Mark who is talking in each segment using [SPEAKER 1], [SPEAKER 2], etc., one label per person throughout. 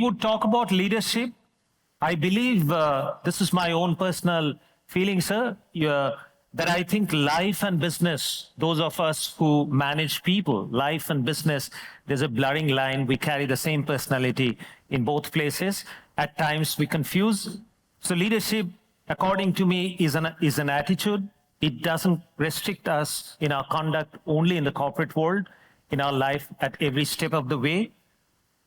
[SPEAKER 1] would talk about leadership, I believe this is my own personal feeling, sir, that I think life and business, those of us who manage people, life and business, there's a blurring line. We carry the same personality in both places. At times we confuse. So leadership, according to me, is an attitude. It doesn't restrict us in our conduct only in the corporate world, in our life at every step of the way.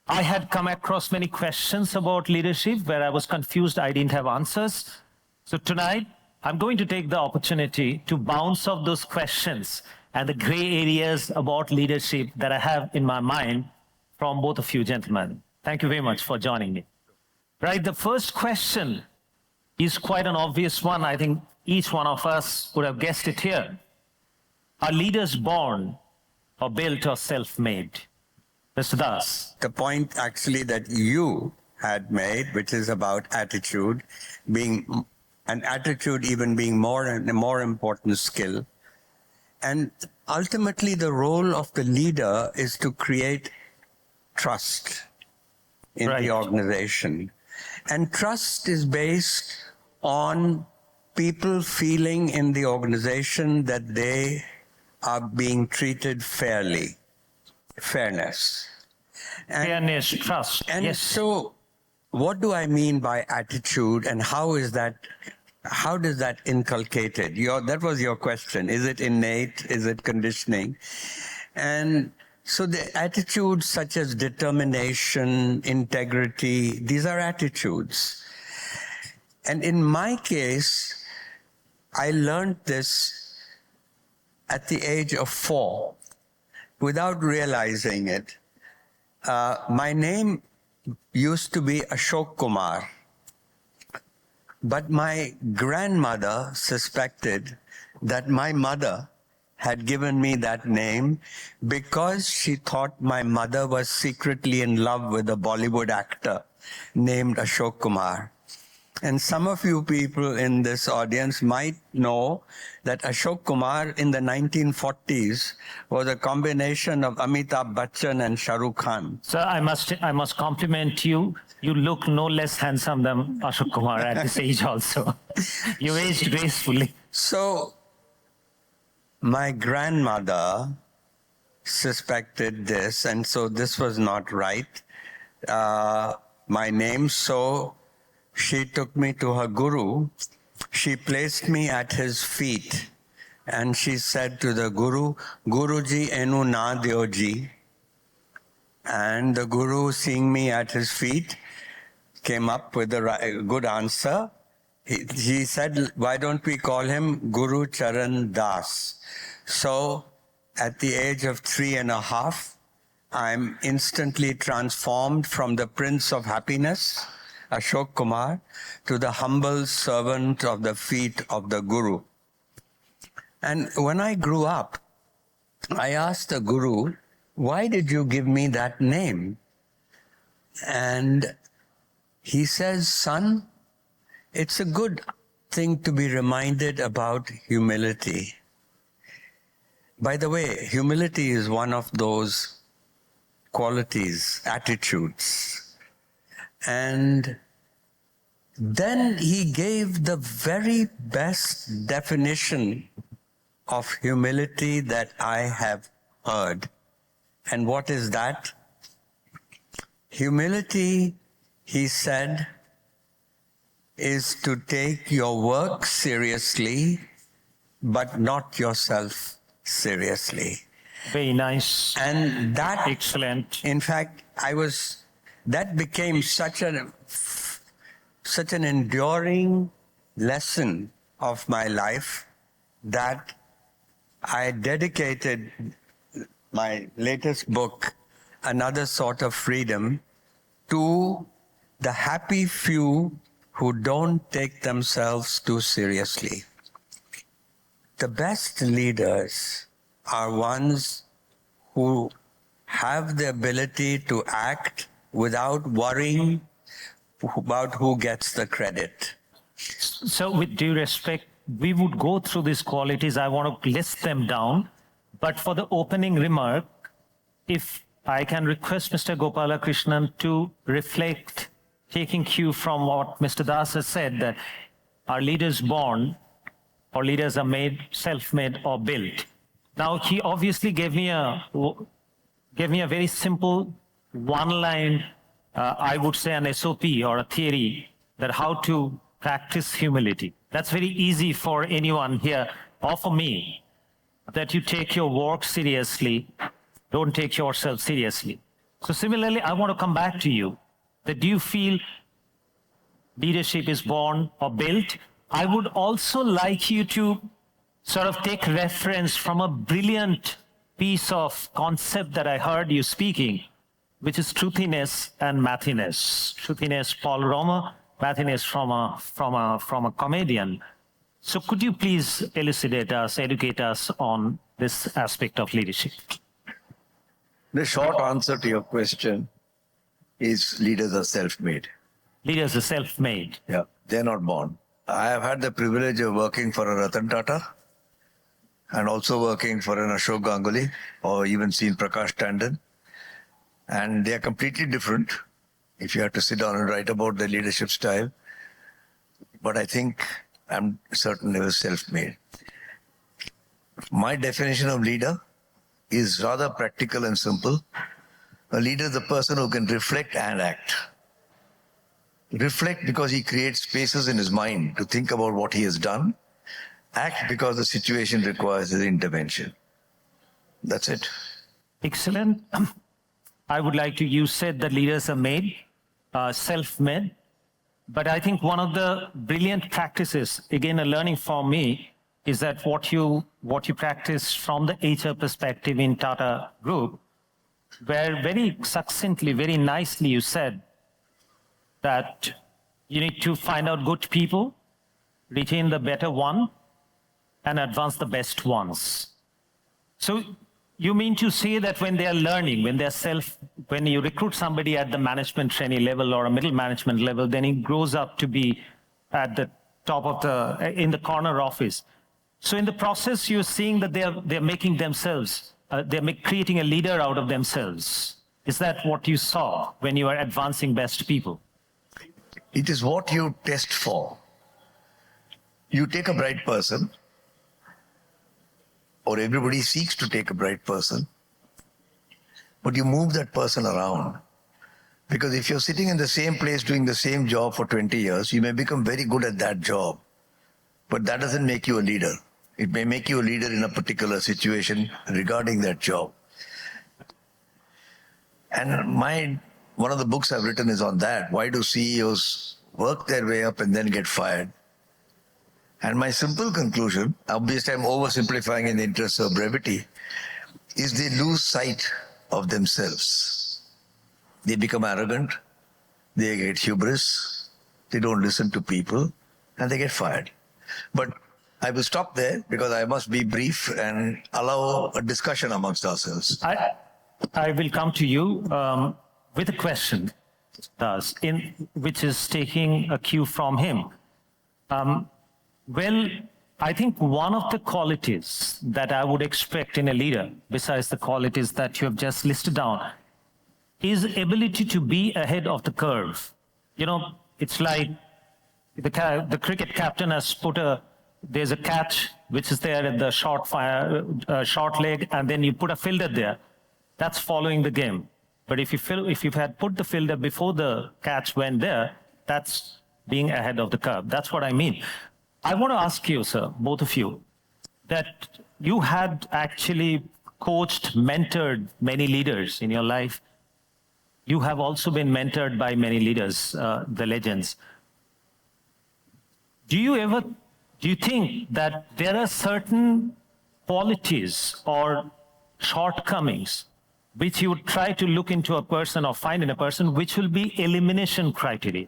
[SPEAKER 1] I had come across many questions about leadership where I was confused. I didn't have answers. So tonight, I'm going to take the opportunity to bounce off those questions and the gray areas about leadership that I have in my mind from both of you gentlemen. Thank you very much for joining me. Right, the first question is quite an obvious one. I think each one of us would have guessed it here. Are leaders born or built or self-made? Mr. Das.
[SPEAKER 2] The point actually that you had made, which is about attitude, being an attitude even being more and a more important skill. And ultimately the role of the leader is to create trust in the organization. And trust is based on people feeling in the organization that they are being treated fairly. Fairness.
[SPEAKER 1] Fairness, trust.
[SPEAKER 2] And
[SPEAKER 1] yes.
[SPEAKER 2] So what do I mean by attitude, and how does that inculcated? That was your question. Is it innate? Is it conditioning? And so the attitudes such as determination, integrity, these are attitudes. And in my case, I learned this at the age of 4. Without realizing it. My name used to be Ashok Kumar, but my grandmother suspected that my mother had given me that name because she thought my mother was secretly in love with a Bollywood actor named Ashok Kumar. And some of you people in this audience might know that Ashok Kumar in the 1940s was a combination of Amitabh Bachchan and Shah Rukh Khan.
[SPEAKER 1] Sir, I must compliment you. You look no less handsome than Ashok Kumar at this age also. You aged gracefully.
[SPEAKER 2] So my grandmother suspected this, and so this was not right. My name, so she took me to her guru. She placed me at his feet and she said to the guru, Guruji enu na deoji. And the guru, seeing me at his feet, came up with a good answer. He said, why don't we call him Gurcharan Das? So at the age of 3.5, I'm instantly transformed from the Prince of Happiness, Ashok Kumar, to the humble servant of the feet of the Guru. And when I grew up, I asked the Guru, why did you give me that name? And he says, son, it's a good thing to be reminded about humility. By the way, humility is one of those qualities, attitudes. And then he gave the very best definition of humility that I have heard. And what is that? Humility, he said, is to take your work seriously, but not yourself seriously.
[SPEAKER 1] Very nice.
[SPEAKER 2] And that,
[SPEAKER 1] excellent.
[SPEAKER 2] In fact, that became such an enduring lesson of my life that I dedicated my latest book, Another Sort of Freedom, to the happy few who don't take themselves too seriously. The best leaders are ones who have the ability to act without worrying about who gets the credit.
[SPEAKER 1] So with due respect, we would go through these qualities. I want to list them down. But for the opening remark, if I can request Mr. Gopalakrishnan to reflect, taking cue from what Mr. Das has said, that are leaders born or leaders are made, self-made or built. Now, he obviously gave me a very simple one-line, I would say an SOP or a theory that how to practice humility. That's very easy for anyone here or for me, that you take your work seriously, don't take yourself seriously. So similarly, I want to come back to you, that do you feel leadership is born or built? I would also like you to sort of take reference from a brilliant piece of concept that I heard you speaking, which is truthiness and mathiness. Truthiness, Paul Romer, mathiness from a comedian. So could you please elucidate us, educate us on this aspect of leadership?
[SPEAKER 3] The short answer to your question is leaders are self-made.
[SPEAKER 1] Leaders are self-made.
[SPEAKER 3] Yeah, they're not born. I have had the privilege of working for a Ratan Tata and also working for an Ashok Ganguly or even seen Prakash Tandon. And they are completely different if you have to sit down and write about their leadership style. But I think I'm certain they were self-made. My definition of leader is rather practical and simple. A leader is a person who can reflect and act. Reflect because he creates spaces in his mind to think about what he has done. Act because the situation requires his intervention. That's it.
[SPEAKER 1] Excellent. I would like to, you said that leaders are made, self-made, but I think one of the brilliant practices, again, a learning for me, is that what you practice from the HR perspective in Tata Group, where very succinctly, very nicely you said that you need to find out good people, retain the better one, and advance the best ones. So you mean to say that when they are learning, when you recruit somebody at the management trainee level or a middle management level, then he grows up to be at the top of in the corner office. So in the process, you're seeing that they're making themselves, creating a leader out of themselves. Is that what you saw when you are advancing best people?
[SPEAKER 3] It is what you test for. You take a bright person, or everybody seeks to take a bright person, but you move that person around. Because if you're sitting in the same place doing the same job for 20 years, you may become very good at that job, but that doesn't make you a leader. It may make you a leader in a particular situation regarding that job. And one of the books I've written is on that. Why do CEOs work their way up and then get fired? And my simple conclusion, obviously I'm oversimplifying in the interest of brevity, is they lose sight of themselves. They become arrogant, they get hubris, they don't listen to people, and they get fired. But I will stop there because I must be brief and allow a discussion amongst ourselves.
[SPEAKER 1] I will come to you with a question, which is taking a cue from him. Well, I think one of the qualities that I would expect in a leader, besides the qualities that you have just listed down, is ability to be ahead of the curve. You know, it's like the cricket captain has there's a catch which is there at the short leg, and then you put a fielder there. That's following the game. But if you had put the fielder before the catch went there, that's being ahead of the curve. That's what I mean. I want to ask you, sir, both of you, that you had actually coached, mentored many leaders in your life. You have also been mentored by many leaders, the legends. Do you think that there are certain qualities or shortcomings which you would try to look into a person or find in a person, which will be elimination criteria?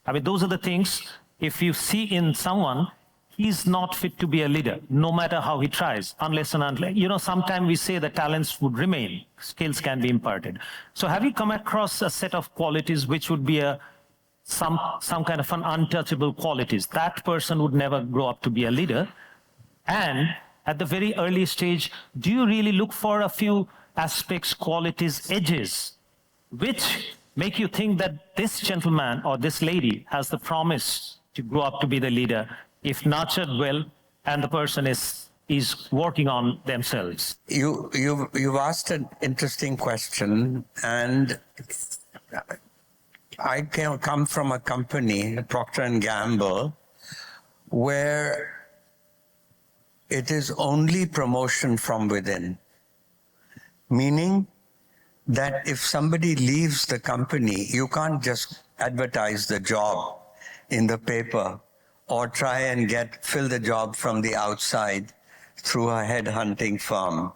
[SPEAKER 1] I mean, those are the things, if you see in someone, he's not fit to be a leader, no matter how he tries, unless and unless, sometimes we say that talents would remain, skills can be imparted. So have you come across a set of qualities which would be some kind of an untouchable qualities? That person would never grow up to be a leader. And at the very early stage, do you really look for a few aspects, qualities, edges, which make you think that this gentleman or this lady has the promise to grow up to be the leader if nurtured well and the person is working on themselves.
[SPEAKER 2] You've asked an interesting question, and I come from a company, Procter and Gamble, where it is only promotion from within, meaning that if somebody leaves the company, you can't just advertise the job in the paper or try and fill the job from the outside through a headhunting firm.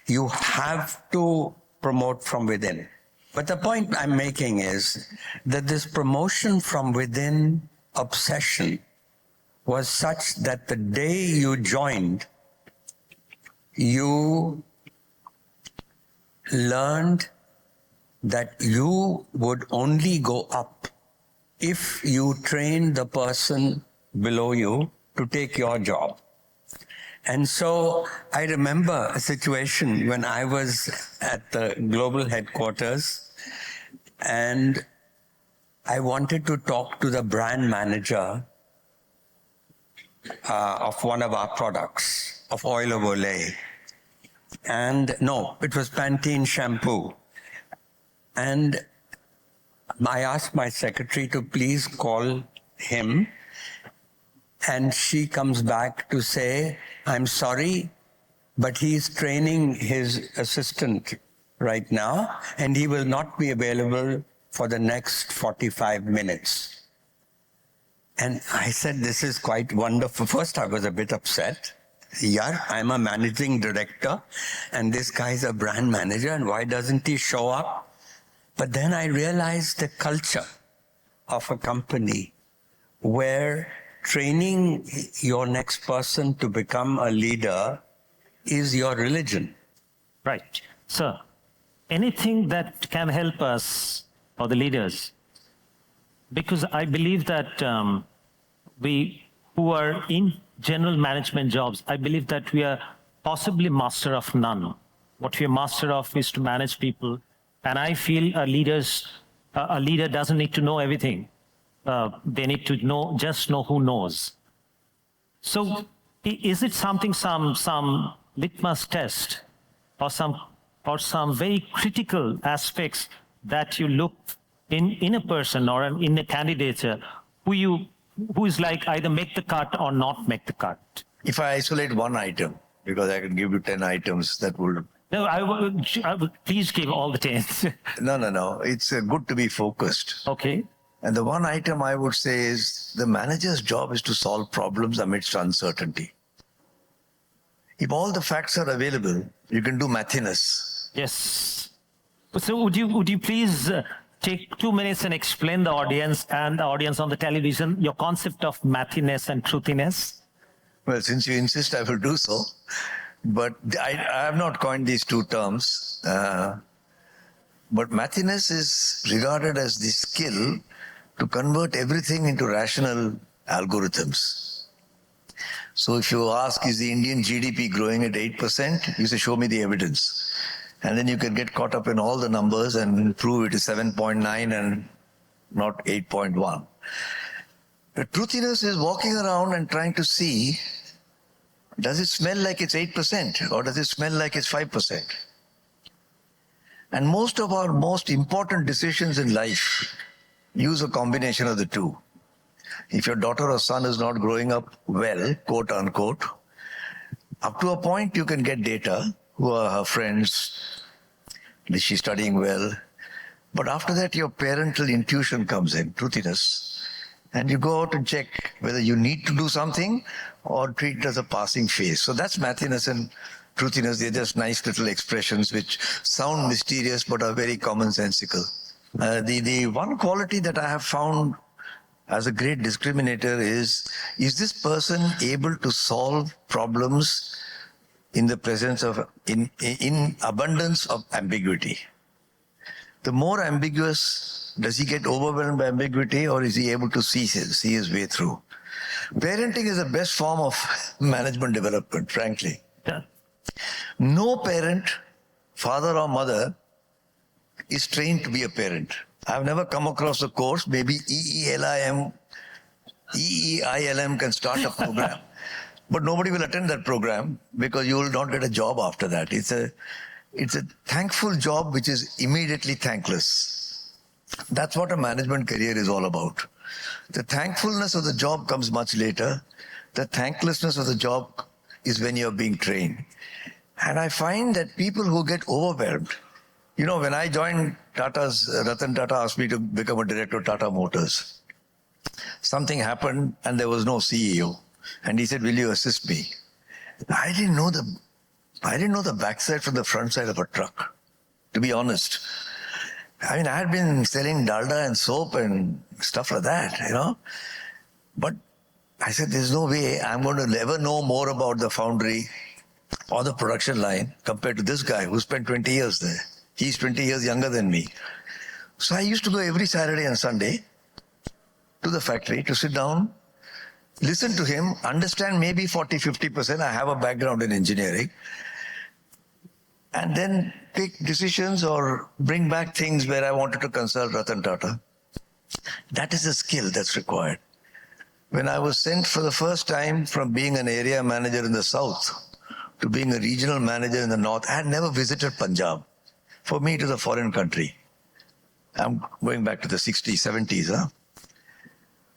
[SPEAKER 2] You have to promote from within. But the point I'm making is that this promotion from within obsession was such that the day you joined, you learned that you would only go up if you train the person below you to take your job. And so I remember a situation when I was at the global headquarters and I wanted to talk to the brand manager of one of our products, of oil of Olay. And no, it was Pantene shampoo. And I asked my secretary to please call him. And she comes back to say, I'm sorry, but he's training his assistant right now, and he will not be available for the next 45 minutes. And I said, this is quite wonderful. First, I was a bit upset. Yeah, I'm a managing director, and this guy's a brand manager, and why doesn't he show up? But then I realized the culture of a company where training your next person to become a leader is your religion.
[SPEAKER 1] Right. Sir, anything that can help us or the leaders, because I believe that we who are in general management jobs, I believe that we are possibly master of none. What we are master of is to manage people. And I feel a leader doesn't need to know everything. They need to just know who knows. So is it something, some litmus test or some very critical aspects that you look in a person or in a candidate who is like either make the cut or not make the cut?
[SPEAKER 3] If I isolate one item, because I can give you 10 items that would...
[SPEAKER 1] No, I would please give all the 10.
[SPEAKER 3] No. It's good to be focused.
[SPEAKER 1] Okay.
[SPEAKER 3] And the one item I would say is the manager's job is to solve problems amidst uncertainty. If all the facts are available, you can do mathiness.
[SPEAKER 1] Yes. So would you please take 2 minutes and explain the audience and the audience on the television your concept of mathiness and truthiness?
[SPEAKER 3] Well, since you insist, I will do so. But I have not coined these two terms. But mathiness is regarded as the skill to convert everything into rational algorithms. So if you ask, is the Indian GDP growing at 8%? You say, show me the evidence. And then you can get caught up in all the numbers and prove it is 7.9 and not 8.1. The truthiness is walking around and trying to see, does it smell like it's 8% or does it smell like it's 5%? And most of our most important decisions in life use a combination of the two. If your daughter or son is not growing up well, quote unquote, up to a point you can get data. Who are her friends? Is she studying well? But after that, your parental intuition comes in, truthiness, and you go out and check whether you need to do something or treat it as a passing phase. So that's mathiness and truthiness. They're just nice little expressions which sound mysterious but are very commonsensical. The one quality that I have found as a great discriminator is this person able to solve problems in the presence of, in abundance of ambiguity? The more ambiguous, does he get overwhelmed by ambiguity or is he able to see his way through? Parenting is the best form of management development, frankly.
[SPEAKER 1] Yeah.
[SPEAKER 3] No parent father or mother is trained to be a parent. I've never come across a course, maybe EEILM can start a program, but nobody will attend that program because you will not get a job after that. It's a thankful job which is immediately thankless. That's what a management career is all about. The thankfulness of the job comes much later. The thanklessness of the job is when you're being trained. And I find that people who get overwhelmed, you know, when I joined Tata's, Ratan Tata asked me to become a director of Tata Motors. Something happened and there was no CEO. And he said, will you assist me? I didn't know the backside from the front side of a truck, to be honest. I mean, I had been selling dalda and soap and stuff like that, you know. But I said, there's no way I'm going to ever know more about the foundry or the production line compared to this guy who spent 20 years there. He's 20 years younger than me. So I used to go every Saturday and Sunday to the factory to sit down, listen to him, understand maybe 40-50%. I have a background in engineering. And then take decisions or bring back things where I wanted to consult Ratan Tata. That is a skill that's required. When I was sent for the first time from being an area manager in the south to being a regional manager in the north, I had never visited Punjab. For me, it was a foreign country. I'm going back to the 60s, 70s, huh?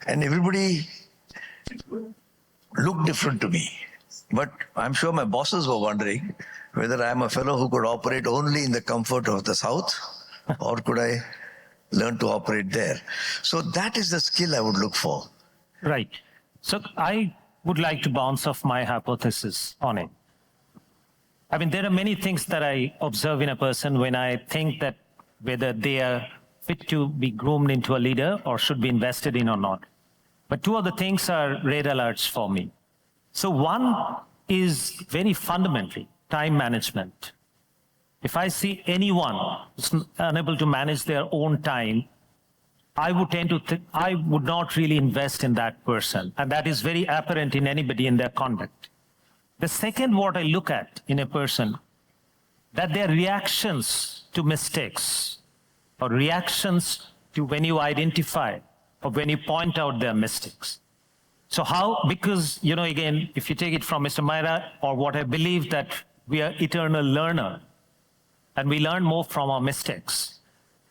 [SPEAKER 3] And everybody looked different to me. But I'm sure my bosses were wondering whether I'm a fellow who could operate only in the comfort of the South or could I learn to operate there. So that is the skill I would look for.
[SPEAKER 1] Right. So I would like to bounce off my hypothesis on it. I mean, there are many things that I observe in a person when I think that whether they are fit to be groomed into a leader or should be invested in or not. But two of the things are red alerts for me. So one is very fundamentally time management. If I see anyone who's unable to manage their own time, I would tend to think I would not really invest in that person. And that is very apparent in anybody in their conduct. The second, what I look at in a person, that their reactions to mistakes or reactions to when you identify or when you point out their mistakes. So how, because, you know, again, if you take it from Mr. Myra or what I believe that we are eternal learner and we learn more from our mistakes.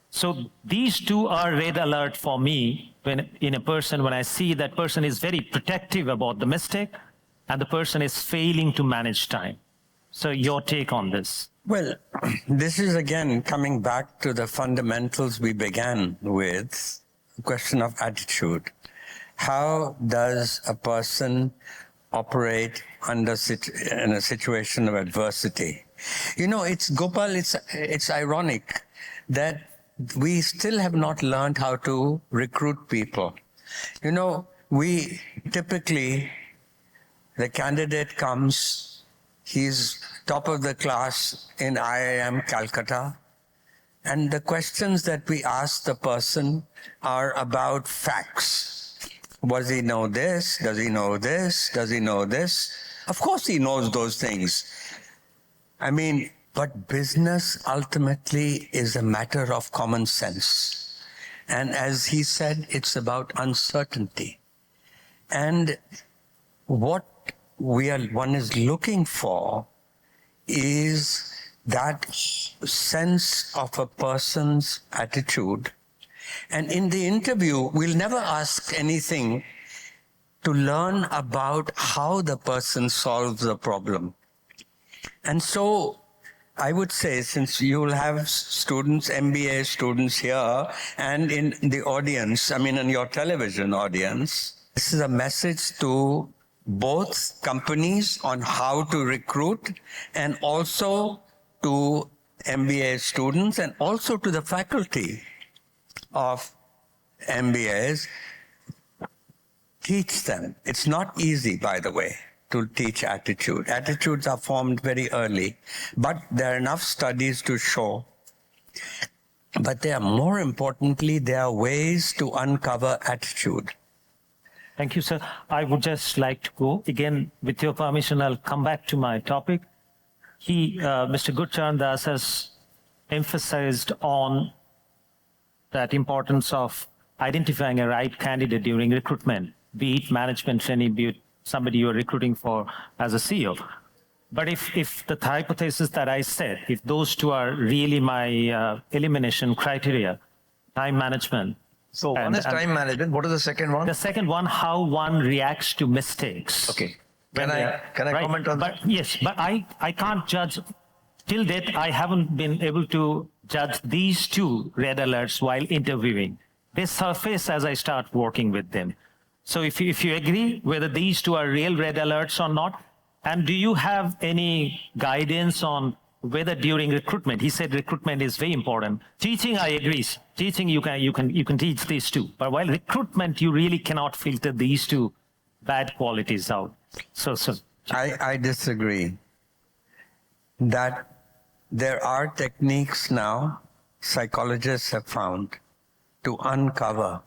[SPEAKER 1] So these two are red alert for me when in a person, when I see that person is very protective about the mistake and the person is failing to manage time. So your take on this?
[SPEAKER 2] Well, this is again coming back to the fundamentals we began with, the question of attitude. How does a person operate in a situation of adversity? You know, it's Gopal, it's ironic that we still have not learned how to recruit people. You know, we typically, the candidate comes, he's top of the class in IIM Calcutta, and the questions that we ask the person are about facts. Does he know this? Does he know this? Does he know this? Of course he knows those things. I mean, but business ultimately is a matter of common sense. And as he said, it's about uncertainty. And what one is looking for is that sense of a person's attitude. And in the interview, we'll never ask anything to learn about how the person solves the problem. And so I would say, since you'll have students, MBA students here and in the audience, I mean in your television audience, this is a message to both companies on how to recruit and also to MBA students and also to the faculty of MBAs. Teach them. It's not easy, by the way, to teach attitude. Attitudes are formed very early, but there are enough studies to show. But there are, more importantly, there are ways to uncover attitude.
[SPEAKER 1] Thank you, sir. I would just like to go again, with your permission, I'll come back to my topic. Mr. Gurcharan Das has emphasized on that importance of identifying a right candidate during recruitment, be it management training, be it somebody you're recruiting for as a CEO. But if the hypothesis that I said, if those two are really my elimination criteria, time management.
[SPEAKER 3] So one is time management. What is the second one?
[SPEAKER 1] The second one, how one reacts to mistakes.
[SPEAKER 3] Okay. Can I comment on that?
[SPEAKER 1] Yes, but I can't judge. Till date, I haven't been able to judge these two red alerts while interviewing. They surface as I start working with them. So if you agree whether these two are real red alerts or not, and do you have any guidance on whether during recruitment, he said recruitment is very important. Teaching, I agree. Teaching, you can teach these two. But while recruitment, you really cannot filter these two bad qualities out. So
[SPEAKER 2] I disagree. That there are techniques now psychologists have found to uncover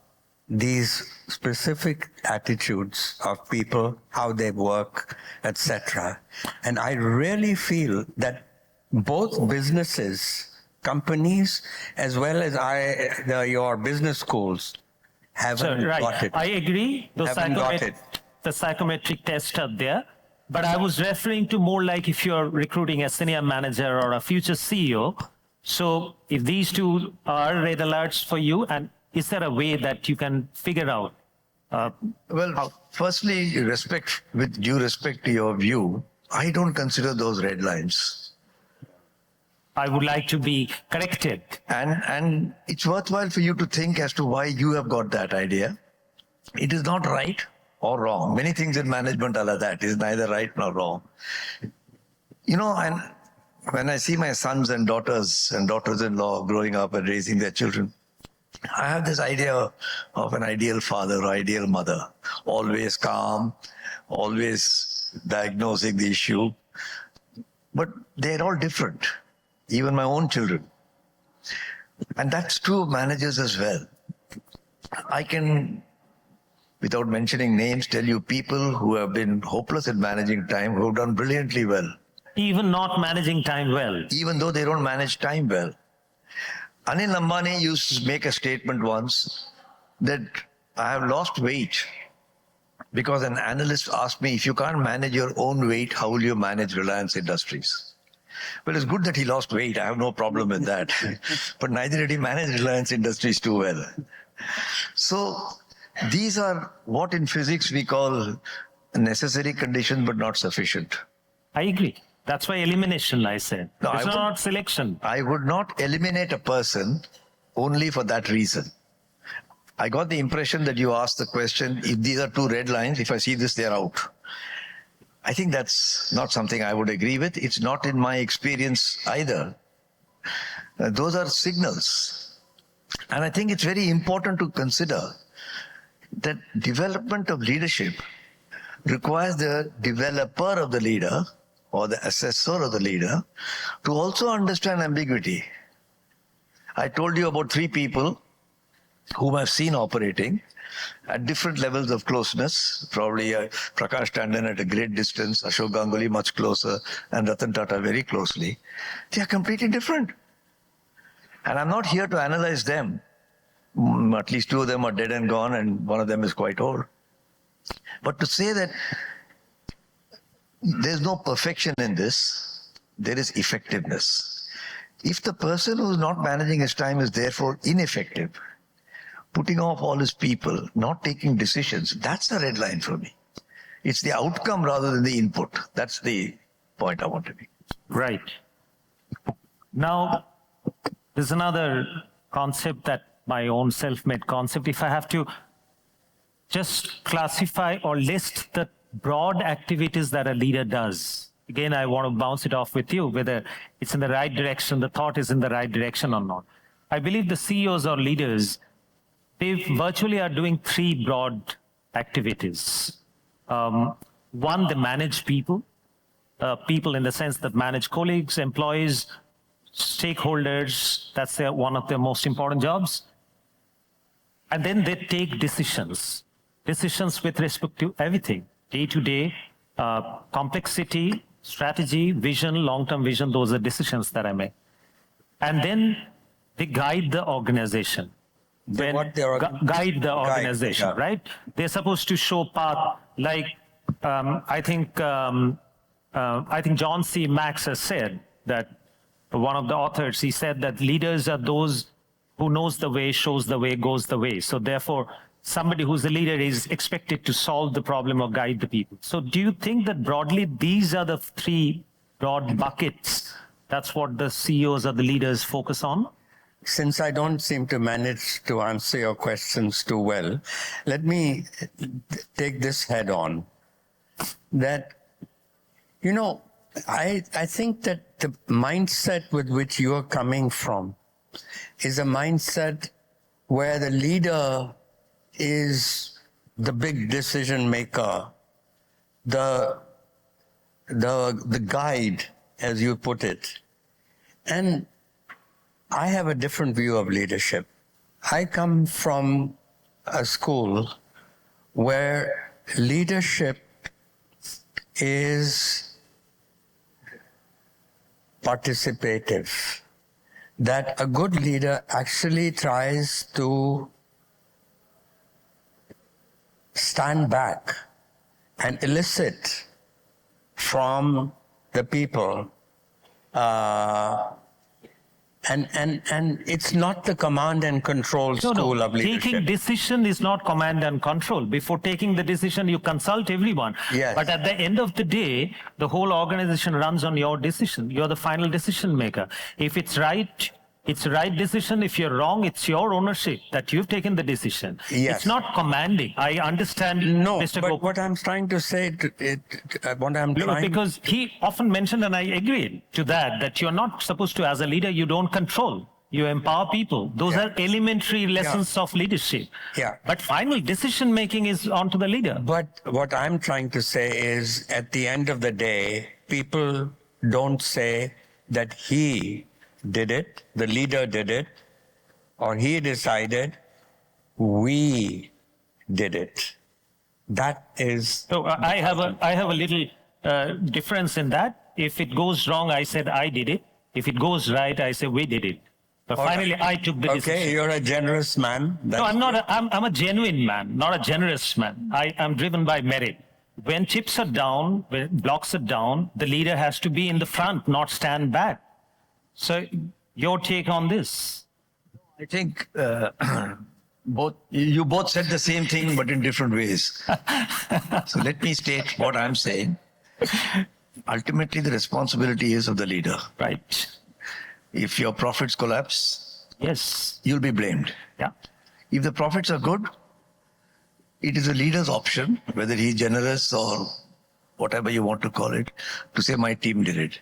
[SPEAKER 2] these specific attitudes of people, how they work, etc. And I really feel that both businesses, companies, as well as your business schools haven't got it.
[SPEAKER 1] I agree. The psychometric tests are there. But I was referring to more like if you're recruiting a senior manager or a future CEO. So if these two are red alerts for you, and is there a way that you can figure out?
[SPEAKER 3] Firstly, with due respect to your view, I don't consider those red lines.
[SPEAKER 1] I would like to be corrected.
[SPEAKER 3] And it's worthwhile for you to think as to why you have got that idea. It is not right or wrong. Many things in management are like that. It is neither right nor wrong. You know, and when I see my sons and daughters-in-law growing up and raising their children, I have this idea of an ideal father or ideal mother, always calm, always diagnosing the issue. But they're all different, even my own children. And that's true of managers as well. I can, without mentioning names, tell you people who have been hopeless at managing time, who have done brilliantly well.
[SPEAKER 1] Even not managing time well.
[SPEAKER 3] Even though they don't manage time well. Anil Ambani used to make a statement once that I have lost weight because an analyst asked me, if you can't manage your own weight, how will you manage Reliance Industries? Well, it's good that he lost weight. I have no problem with that. But neither did he manage Reliance Industries too well. So these are what in physics we call necessary conditions but not sufficient.
[SPEAKER 1] I agree. That's why elimination, I said.
[SPEAKER 3] No,
[SPEAKER 1] it's not selection.
[SPEAKER 3] I would not eliminate a person only for that reason. I got the impression that you asked the question, if these are two red lines, if I see this, they're out. I think that's not something I would agree with. It's not in my experience either. Those are signals. And I think it's very important to consider that development of leadership requires the developer of the leader or the assessor of the leader to also understand ambiguity. I told you about 3 people whom I've seen operating at different levels of closeness, probably Prakash Tandon at a great distance, Ashok Ganguly much closer, and Ratan Tata very closely. They are completely different. And I'm not here to analyze them. At least 2 of them are dead and gone, and one of them is quite old. But to say that there's no perfection in this, there is effectiveness. If the person who's not managing his time is therefore ineffective, putting off all his people, not taking decisions, that's the red line for me. It's the outcome rather than the input. That's the point I want to make.
[SPEAKER 1] Right. Now, there's another concept that my own self-made concept. If I have to just classify or list the broad activities that a leader does, again, I want to bounce it off with you, whether it's in the right direction, the thought is in the right direction or not. I believe the CEOs or leaders, they virtually are doing 3 broad activities. One, they manage people. People in the sense that manage colleagues, employees, stakeholders. That's one of their most important jobs. And then they take decisions with respect to everything, day-to-day, complexity, strategy, vision, long-term vision, those are decisions that I make. And then they guide the organization.
[SPEAKER 2] They
[SPEAKER 1] When
[SPEAKER 2] what they are-
[SPEAKER 1] guide the organization,
[SPEAKER 2] yeah.
[SPEAKER 1] right? They're supposed to show path. Like I think John C. Max has said that one of the authors, he said that leaders are those who knows the way, shows the way, goes the way. So therefore, somebody who's a leader is expected to solve the problem or guide the people. So do you think that broadly these are the three broad buckets? That's what the CEOs or the leaders focus on?
[SPEAKER 2] Since I don't seem to manage to answer your questions too well, let me take this head on. That, you know, I think that the mindset with which you are coming from is a mindset where the leader is the big decision maker, the guide, as you put it. And I have a different view of leadership. I come from a school where leadership is participative, that a good leader actually tries to stand back and elicit from the people. And it's not the command and control school of leadership.
[SPEAKER 1] Taking decision is not command and control. Before taking the decision, you consult everyone.
[SPEAKER 2] Yes.
[SPEAKER 1] But at the end of the day, the whole organization runs on your decision. You're the final decision maker. If it's right, it's the right decision. If you're wrong, it's your ownership that you've taken the decision.
[SPEAKER 2] Yes.
[SPEAKER 1] It's not commanding. I understand,
[SPEAKER 2] No,
[SPEAKER 1] Mr.
[SPEAKER 2] but
[SPEAKER 1] Gopal.
[SPEAKER 2] what I'm trying to say,
[SPEAKER 1] Because he often mentioned, and I agree to that you're not supposed to, as a leader, you don't control. You empower people. Those
[SPEAKER 2] Yeah.
[SPEAKER 1] are elementary lessons of leadership.
[SPEAKER 2] Yeah.
[SPEAKER 1] But final decision making is on to the leader.
[SPEAKER 2] But what I'm trying to say is, at the end of the day, people don't say that he did it, the leader did it, or he decided, we did it. That is...
[SPEAKER 1] So I have a little difference in that. If it goes wrong, I said I did it. If it goes right, I say we did it. But finally, I took the decision.
[SPEAKER 2] Okay, you're a generous man.
[SPEAKER 1] No, I'm not. I'm a genuine man, not a generous man. I am driven by merit. When chips are down, when blocks are down, the leader has to be in the front, not stand back. So, your take on this?
[SPEAKER 3] I think you both said the same thing, but in different ways. So let me state what I'm saying. Ultimately, the responsibility is of the leader.
[SPEAKER 1] Right.
[SPEAKER 3] If your profits collapse,
[SPEAKER 1] Yes.
[SPEAKER 3] you'll be blamed.
[SPEAKER 1] Yeah.
[SPEAKER 3] If the profits are good, it is a leader's option, whether he's generous or whatever you want to call it, to say my team did it.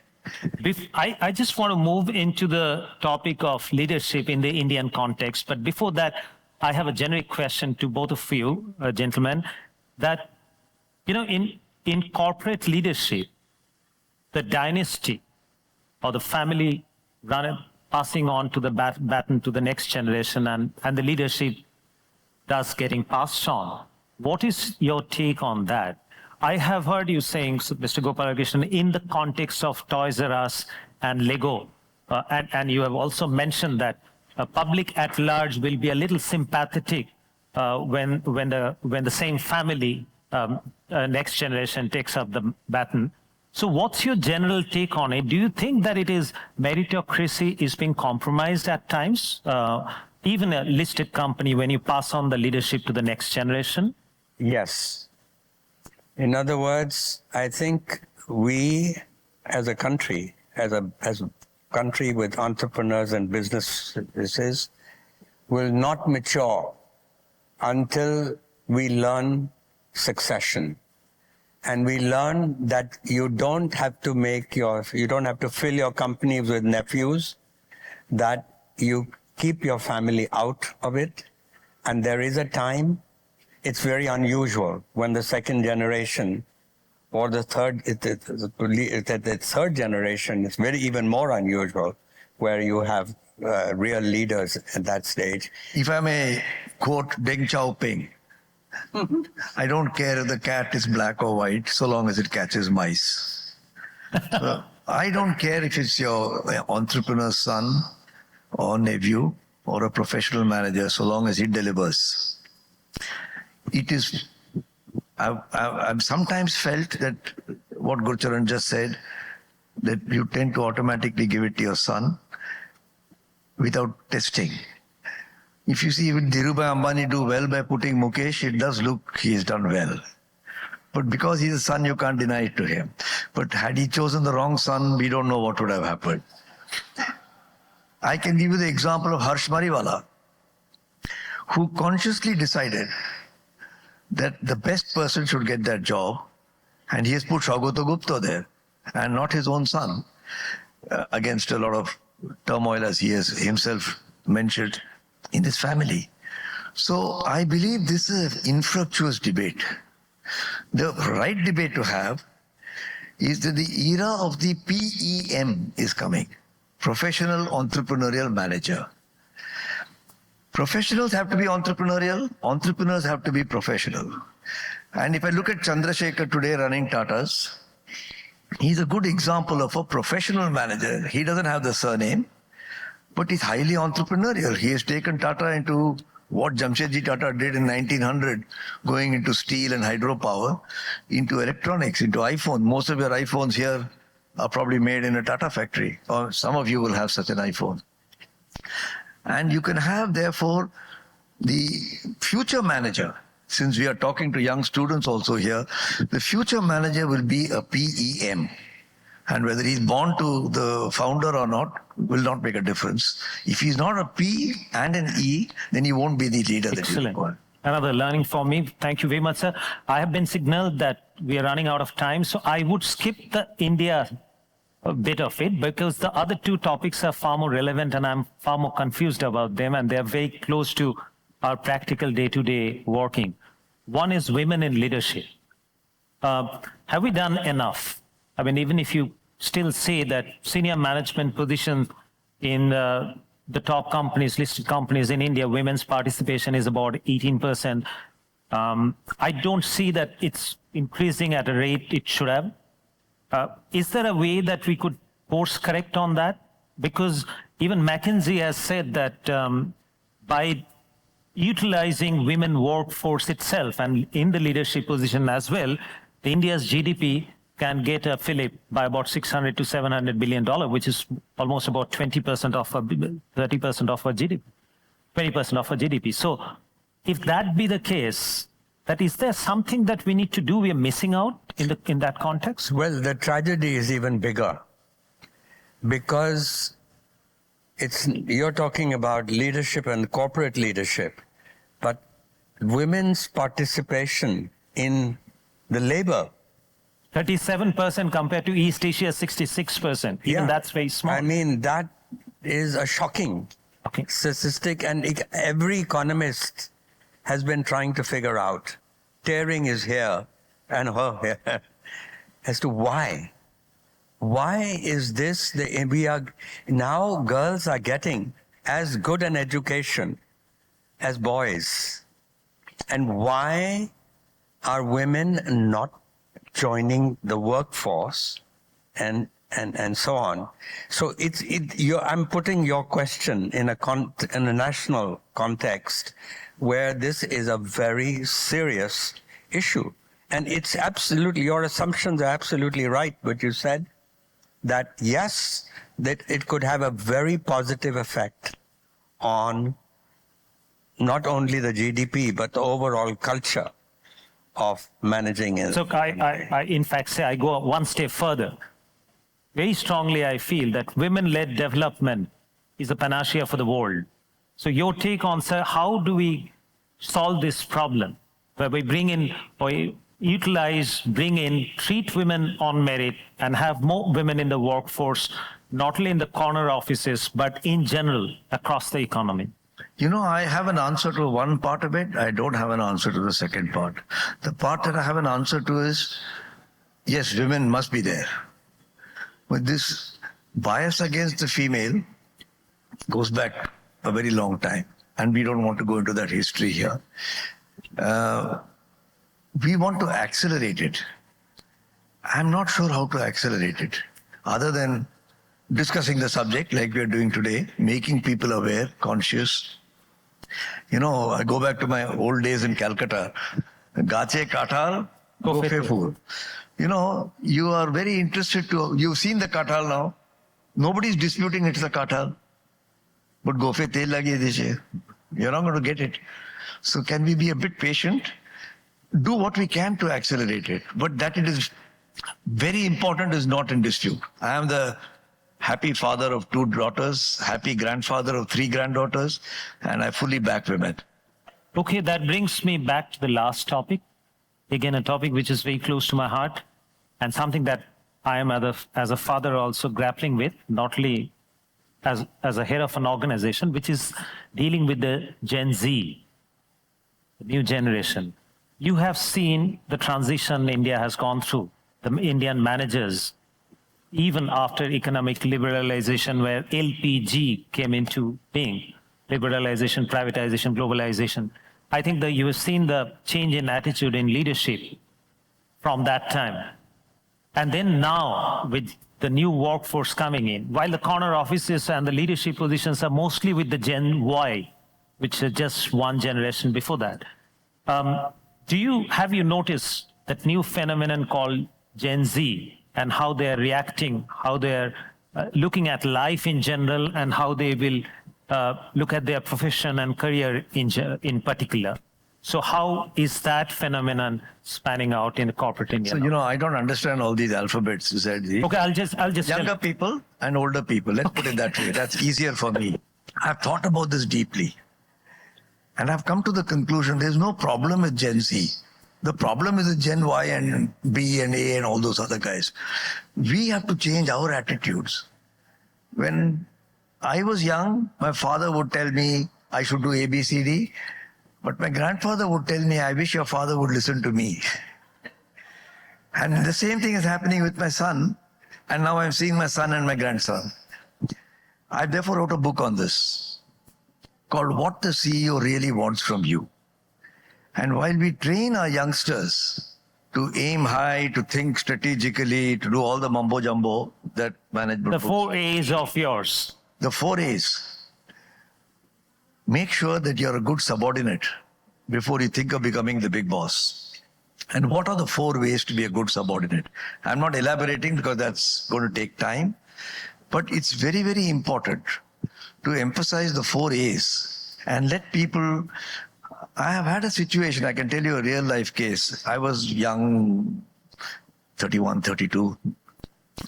[SPEAKER 1] I just want to move into the topic of leadership in the Indian context. But before that, I have a generic question to both of you, gentlemen, that, you know, in corporate leadership, the dynasty or the family passing on to the baton to the next generation and the leadership thus getting passed on. What is your take on that? I have heard you saying, Mr. Gopalakrishnan, in the context of Toys R Us and Lego, and you have also mentioned that public at large will be a little sympathetic when the same family, next generation takes up the baton. So what's your general take on it? Do you think that it is meritocracy is being compromised at times? Even a listed company, when you pass on the leadership to the next generation?
[SPEAKER 2] Yes. In other words, I think we as a country, as a country with entrepreneurs and businesses, will not mature until we learn succession. And we learn that you don't have to fill your company with nephews, that you keep your family out of it. And there is a time, it's very unusual when the second generation or the third generation, it's even more unusual where you have real leaders at that stage.
[SPEAKER 3] If I may quote Deng Xiaoping, I don't care if the cat is black or white, so long as it catches mice. I don't care if it's your entrepreneur's son or nephew or a professional manager, so long as he delivers. It is. I've sometimes felt that what Gurcharan just said, that you tend to automatically give it to your son without testing. If you see even Dhirubhai Ambani do well by putting Mukesh, it does look he's done well. But because he's a son, you can't deny it to him. But had he chosen the wrong son, we don't know what would have happened. I can give you the example of Harsh Mariwala, who consciously decided that the best person should get that job, and he has put Shaugato Gupta there, and not his own son, against a lot of turmoil, as he has himself mentioned, in his family. So I believe this is an infructuous debate. The right debate to have is that the era of the PEM is coming, Professional Entrepreneurial Manager. Professionals have to be entrepreneurial, entrepreneurs have to be professional. And if I look at Chandrasekhar today running Tata's, he's a good example of a professional manager. He doesn't have the surname, but he's highly entrepreneurial. He has taken Tata into what Jamshedji Tata did in 1900, going into steel and hydropower, into electronics, into iPhone. Most of your iPhones here are probably made in a Tata factory, or some of you will have such an iPhone. And you can have, therefore, the future manager. Since we are talking to young students also here, the future manager will be a PEM. And whether he's born to the founder or not will not make a difference. If he's not a P and an E, then he won't be the leader that you require.
[SPEAKER 1] Another learning for me. Thank you very much, sir. I have been signaled that we are running out of time, so I would skip the India bit of it because the other two topics are far more relevant and I'm far more confused about them, and they're very close to our practical day-to-day working. One is women in leadership. Have we done enough? I mean, even if you still say that senior management positions in the top companies, listed companies in India, women's participation is about 18%. I don't see that it's increasing at a rate it should have. Is there a way that we could course correct on that? Because even McKinsey has said that by utilizing women workforce itself and in the leadership position as well, India's GDP can get a fillip by about 600 to 700 billion dollars, which is almost about 20% of 30% of our GDP, 20% of our GDP. So, if that be the case, that is there something that we need to do? We are missing out in that context.
[SPEAKER 2] Well, the tragedy is even bigger because you're talking about leadership and corporate leadership, but women's participation in the labor.
[SPEAKER 1] 37% compared to East Asia, 66%. Even that's very small.
[SPEAKER 2] I mean, that is a shocking statistic, and every economist has been trying to figure out, tearing his hair and her hair, as to why. Why is this? Now girls are getting as good an education as boys. And why are women not joining the workforce and so on? So I'm putting your question in a national context where this is a very serious issue. And it's absolutely, your assumptions are absolutely right, what you said, that yes, that it could have a very positive effect on not only the GDP, but the overall culture of managing it.
[SPEAKER 1] So I in fact say I go one step further. Very strongly I feel that women-led development is a panacea for the world. So your take on, sir, how do we solve this problem? Where we bring in, or utilize, bring in, treat women on merit and have more women in the workforce, not only in the corner offices, but in general across the economy.
[SPEAKER 3] You know, I have an answer to one part of it. I don't have an answer to the second part. The part that I have an answer to is, yes, women must be there. But this bias against the female goes back a very long time. And we don't want to go into that history here. We want to accelerate it. I'm not sure how to accelerate it, other than discussing the subject like we're doing today, making people aware, conscious. You know, I go back to my old days in Calcutta. Gache kathal, gofe fool. You know, you are very interested to, you've seen the kathal now. Nobody's disputing it's a kathal. But gofe tel lagi deche. You're not going to get it. So can we be a bit patient? Do what we can to accelerate it. But that it is very important is not in dispute. I am the happy father of 2 daughters, happy grandfather of 3 granddaughters, and I fully back women.
[SPEAKER 1] Okay, that brings me back to the last topic. Again, a topic which is very close to my heart and something that I am as a father also grappling with, not only as a head of an organization, which is dealing with the Gen Z, the new generation. You have seen the transition India has gone through, the Indian managers, even after economic liberalization, where LPG came into being, liberalization, privatization, globalization. I think that you have seen the change in attitude in leadership from that time. And then now, with the new workforce coming in, while the corner offices and the leadership positions are mostly with the Gen Y, which is just one generation before that. Have you noticed that new phenomenon called Gen Z and how they are reacting, how they are looking at life in general, and how they will look at their profession and career in particular? So how is that phenomenon spanning out in the corporate India?
[SPEAKER 3] So, you know, I don't understand all these alphabets, Z.
[SPEAKER 1] Okay, I'll just
[SPEAKER 3] Younger people and older people, let's put it that way. That's easier for me. I've thought about this deeply. And I've come to the conclusion there's no problem with Gen Z. The problem is the Gen Y and B and A and all those other guys. We have to change our attitudes. When I was young, my father would tell me I should do A, B, C, D. But my grandfather would tell me, I wish your father would listen to me. And the same thing is happening with my son. And now I'm seeing my son and my grandson. I therefore wrote a book on this called What the CEO Really Wants from You. And while we train our youngsters to aim high, to think strategically, to do all the mumbo jumbo that management.
[SPEAKER 1] The 4 A's of yours.
[SPEAKER 3] The 4 A's. Make sure that you're a good subordinate before you think of becoming the big boss. And what are the 4 ways to be a good subordinate? I'm not elaborating because that's going to take time. But it's very, very important to emphasize the 4 A's and let people. I have had a situation, I can tell you a real life case. I was young, 31, 32.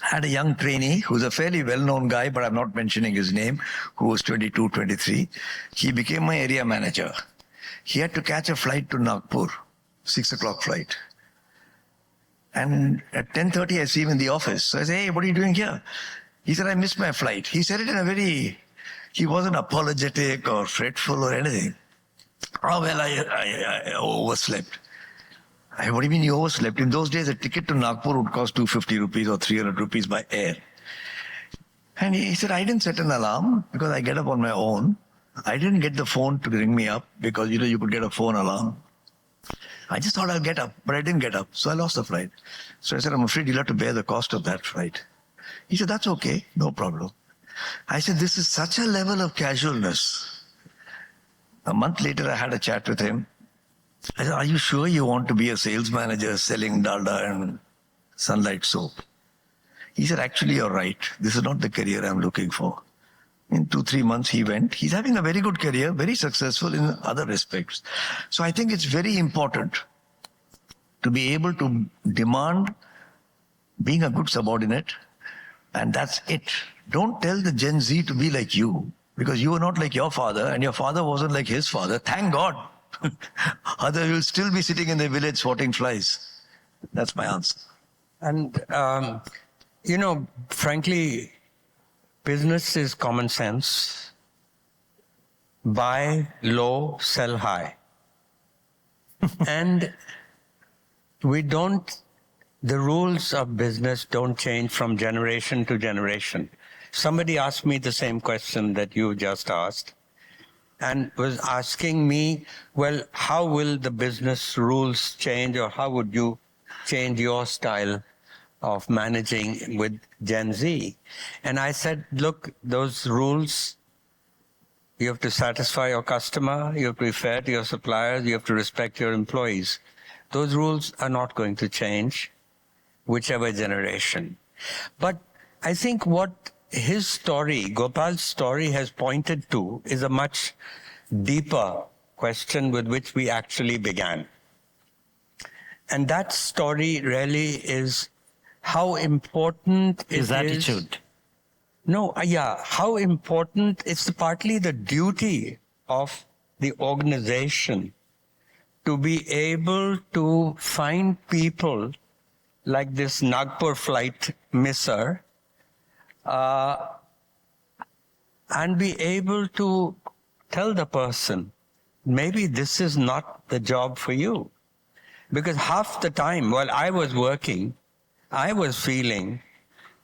[SPEAKER 3] Had a young trainee who's a fairly well-known guy, but I'm not mentioning his name, who was 22, 23. He became my area manager. He had to catch a flight to Nagpur, 6 o'clock flight. And at 10:30, I see him in the office. So I say, hey, what are you doing here? He said, I missed my flight. He said it in a very, he wasn't apologetic or fretful or anything. Oh, well, I overslept. What do you mean you overslept? In those days, a ticket to Nagpur would cost 250 rupees or 300 rupees by air. And he said, I didn't set an alarm because I get up on my own. I didn't get the phone to ring me up because, you know, you could get a phone alarm. I just thought I'll get up, but I didn't get up. So I lost the flight. So I said, I'm afraid you'll have to bear the cost of that flight. He said, that's okay, no problem. I said, this is such a level of casualness. A month later, I had a chat with him. I said, are you sure you want to be a sales manager selling dalda and sunlight soap? He said, actually, you're right. This is not the career I'm looking for. In 2-3 months, he went. He's having a very good career, very successful in other respects. So I think it's very important to be able to demand being a good subordinate, and that's it. Don't tell the Gen Z to be like you, because you are not like your father, and your father wasn't like his father. Thank God. Otherwise, you'll still be sitting in the village swatting flies. That's my answer.
[SPEAKER 2] And, frankly, business is common sense. Buy low, sell high. And the rules of business don't change from generation to generation. Somebody asked me the same question that you just asked and was asking me, well, how will the business rules change, or how would you change your style of managing with Gen Z. And I said, look, those rules, you have to satisfy your customer, you have to be fair to your suppliers, you have to respect your employees. Those rules are not going to change, whichever generation. But I think what his story, Gopal's story, has pointed to is a much deeper question with which we actually began. And that story really is how important
[SPEAKER 1] His
[SPEAKER 2] it is.
[SPEAKER 1] attitude.
[SPEAKER 2] No, yeah, how important, it's partly the duty of the organization to be able to find people like this Nagpur flight misser and be able to tell the person, maybe this is not the job for you. Because half the time while I was working, I was feeling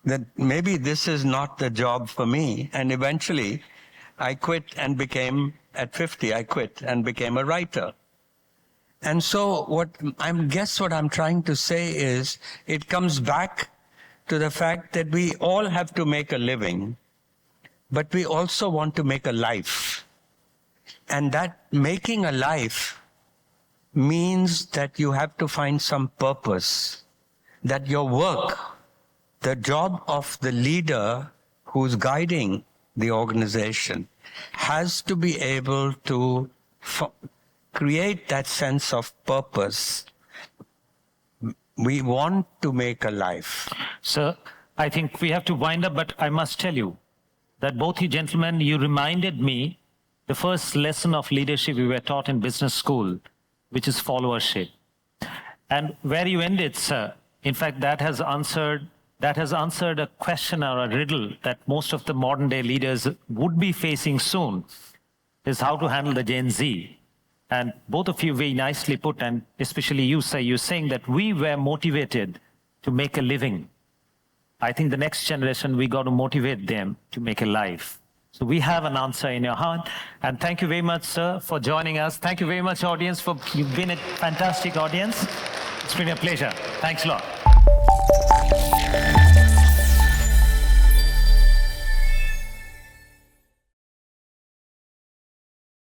[SPEAKER 2] that maybe this is not the job for me. And eventually I quit and became, at 50, I quit and became a writer. And so what I'm trying to say is, it comes back to the fact that we all have to make a living, but we also want to make a life. And that making a life means that you have to find some purpose, that your work, the job of the leader who's guiding the organization, has to be able to create that sense of purpose. We want to make a life.
[SPEAKER 1] Sir, I think we have to wind up, but I must tell you that both you gentlemen, you reminded me the first lesson of leadership we were taught in business school, which is followership. And where you ended, sir, in fact, that has answered a question or a riddle that most of the modern day leaders would be facing soon, is how to handle the Gen Z. And both of you very nicely put, and especially you, sir, you're saying that we were motivated to make a living. I think the next generation, we got to motivate them to make a life. So we have an answer in your heart. And thank you very much, sir, for joining us. Thank you very much, audience, you've been a fantastic audience. It's been a pleasure. Thanks a lot.